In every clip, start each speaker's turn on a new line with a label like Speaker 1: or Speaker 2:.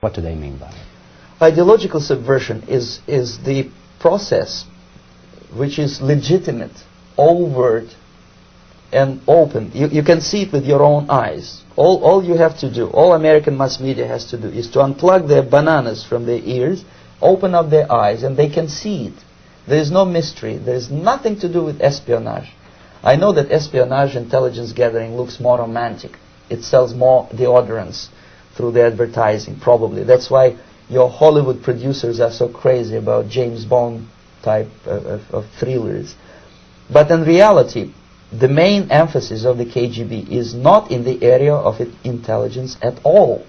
Speaker 1: What do they mean by it?
Speaker 2: Ideological subversion is the process which is legitimate, overt, and open. You can see it with your own eyes. All you have to do, all American mass media has to do, is to unplug their bananas from their ears, open up their eyes, and they can see it. There is no mystery. There is nothing to do with espionage. I know that espionage intelligence gathering looks more romantic. It sells more deodorants through the advertising, probably. That's why your Hollywood producers are so crazy about James Bond type of thrillers. But in reality, the main emphasis of the KGB is not in the area of intelligence at all.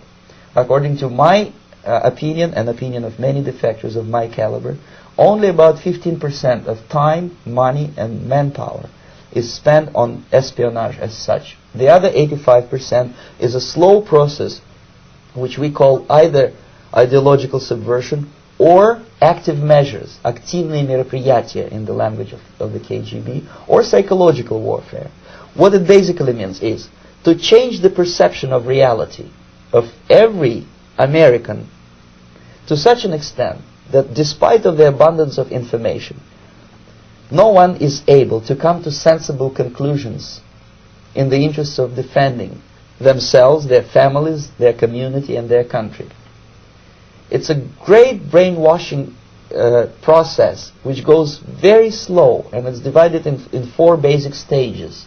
Speaker 2: According to my opinion and opinion of many defectors of my caliber, only about 15% of time, money, and manpower is spent on espionage as such. The other 85% is a slow process which we call either ideological subversion or active measures, активные мероприятия in the language of the KGB, or psychological warfare. What it basically means is to change the perception of reality of every American to such an extent that despite of the abundance of information, no one is able to come to sensible conclusions in the interests of defending themselves, their families, their community, and their country. It's a great brainwashing process which goes very slow, and it's divided in 4 basic stages.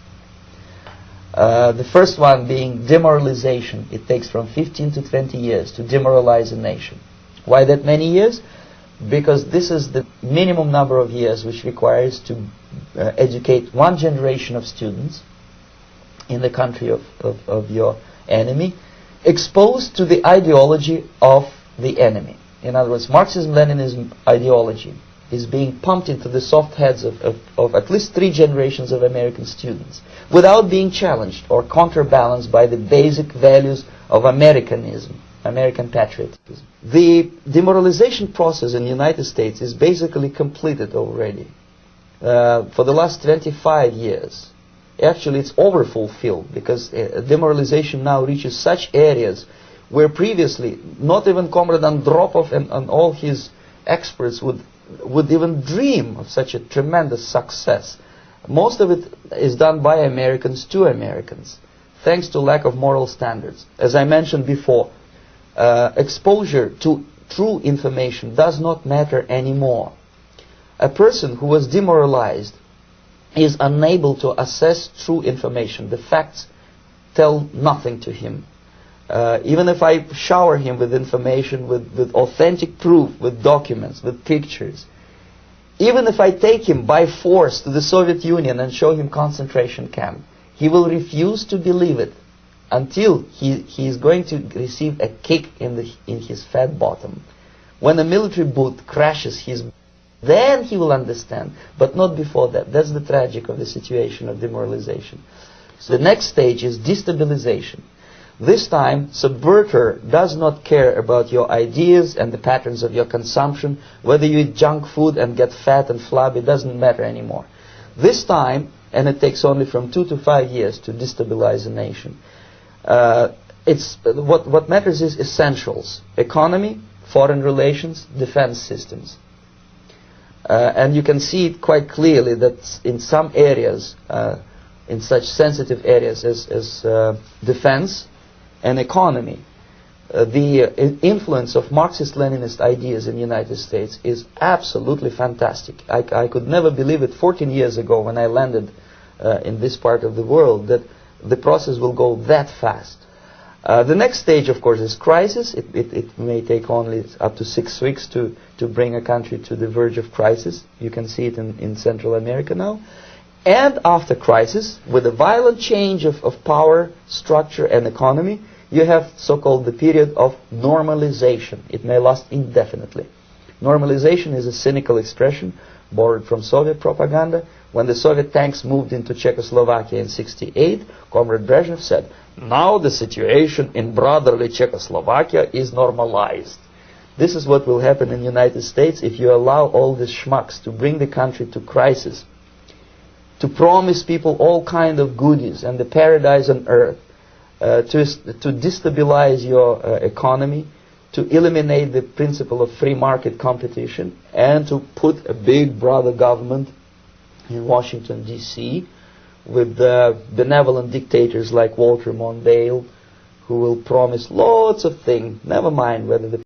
Speaker 2: The first one being demoralization. It takes from 15 to 20 years to demoralize a nation. Why that many years? Because this is the minimum number of years which requires to educate one generation of students in the country of your enemy, exposed to the ideology of the enemy. In other words, Marxism-Leninism ideology is being pumped into the soft heads of at least 3 generations of American students without being challenged or counterbalanced by the basic values of Americanism, American patriotism. The demoralization process in the United States is basically completed already. For the last 25 years. Actually, it's overfulfilled because demoralization now reaches such areas where previously not even Comrade Andropov and all his experts would even dream of such a tremendous success. Most of it is done by Americans to Americans, thanks to lack of moral standards. As I mentioned before, exposure to true information does not matter anymore. A person who was demoralized is unable to assess true information. The facts tell nothing to him. Even if I shower him with information, with authentic proof, with documents, with pictures, even if I take him by force to the Soviet Union and show him concentration camp, he will refuse to believe it until he is going to receive a kick in his fat bottom. When a military boot crashes his, then he will understand, but not before that. That's the tragic of the situation of demoralization. So the next stage is destabilization. This time, subverter does not care about your ideas and the patterns of your consumption. Whether you eat junk food and get fat and flabby, doesn't matter anymore. This time, and it takes only from 2 to 5 years to destabilize a nation. What matters is essentials: economy, foreign relations, defense systems. And you can see it quite clearly that in some areas, in such sensitive areas as defense and economy, the influence of Marxist-Leninist ideas in the United States is absolutely fantastic. I could never believe it 14 years ago when I landed in this part of the world that the process will go that fast. The next stage, of course, is crisis. It may take only up to 6 weeks to bring a country to the verge of crisis. You can see it in Central America now. And after crisis, with a violent change of power, structure, and economy, you have so-called the period of normalization. It may last indefinitely. Normalization is a cynical expression borrowed from Soviet propaganda. When the Soviet tanks moved into Czechoslovakia in '68, Comrade Brezhnev said, "Now the situation in brotherly Czechoslovakia is normalized." This is what will happen in the United States if you allow all these schmucks to bring the country to crisis, to promise people all kind of goodies and the paradise on earth, to destabilize your economy, to eliminate the principle of free market competition and to put a big brother government in Washington, D.C., with benevolent dictators like Walter Mondale, who will promise lots of things, never mind whether the